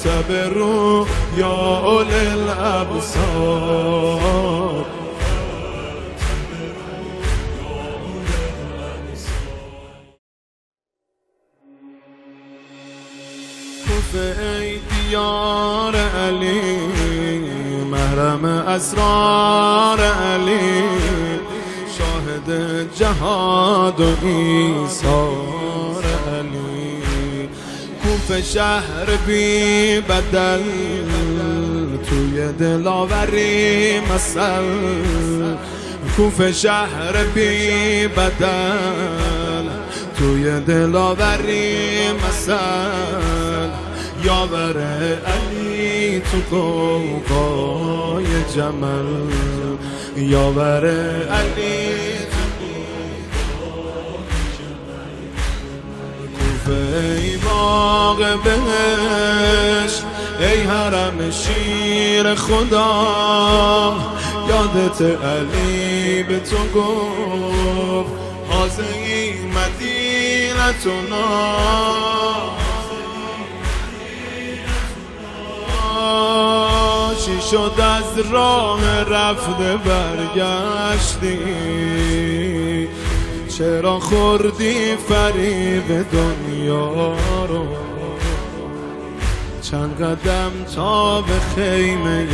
فاعتبروا يا أولي الأبصار. ای دیار علی محرم اسرار علی، شاهد جهاد و ایثار علی، کوفه شهر بی بدل توی دلاوری مثل، کوفه شهر بی بدل توی دلاوری مثل، یاور علی تو قوقای جمل، یاور علی تو قوقای جمل. کوفه ای باغ بهشت، ای حرم شیر خدا، یادت علی به تو گفت هذه مدینتنا، چی شد از راه رفته برگشتی، چرا خوردی فریب دنیا رو، چند قدم تا به خیمه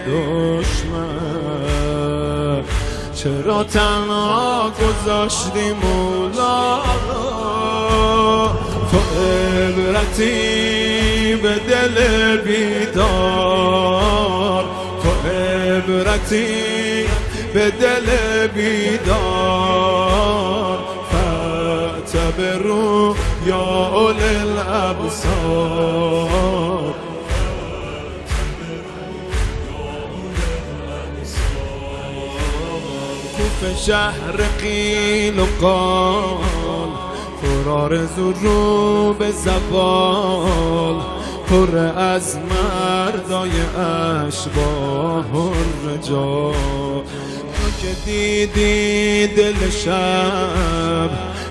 دشمن، چرا تنها گذاشتی مولا رو، تو عبرتی به دل بیدار، تو عبرتی به دل بیدار، فاعتبروا یا اولی الابصار. کوفه شهر قیل و قال، پر آرزو رو به زوال، پر از مردای اشباح الرجال. تو که دیدی دل شب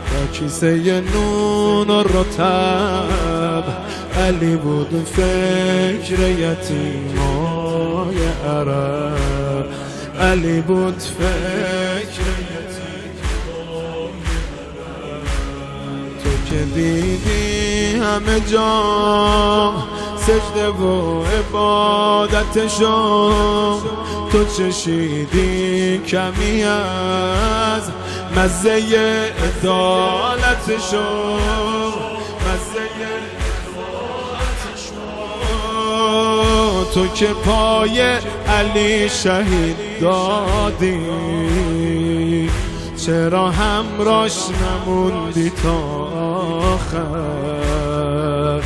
با کیسه نون و رطب، علی بود فکر یتیمای عرب، علی بود فکر یتیمای عرب. تو که دیدی همه جا سجده و عبادتشو، تو چشیدی کمی از مزه عدالتشو، مزه عدالتشو. تو که پای علی شهید دادی، چرا همراش نموندی تا آخر،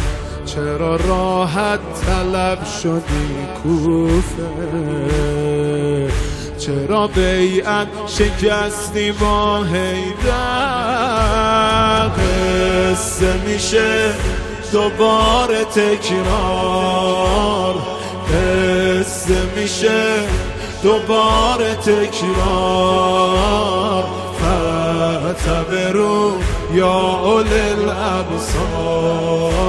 چرا راحت طلب شدی کوفه، چرا بیعت شکستی با حیدر. قصه میشه دوباره تکرار، قصه میشه دوباره تکرار، فاعتبروا یا اولی الابصار.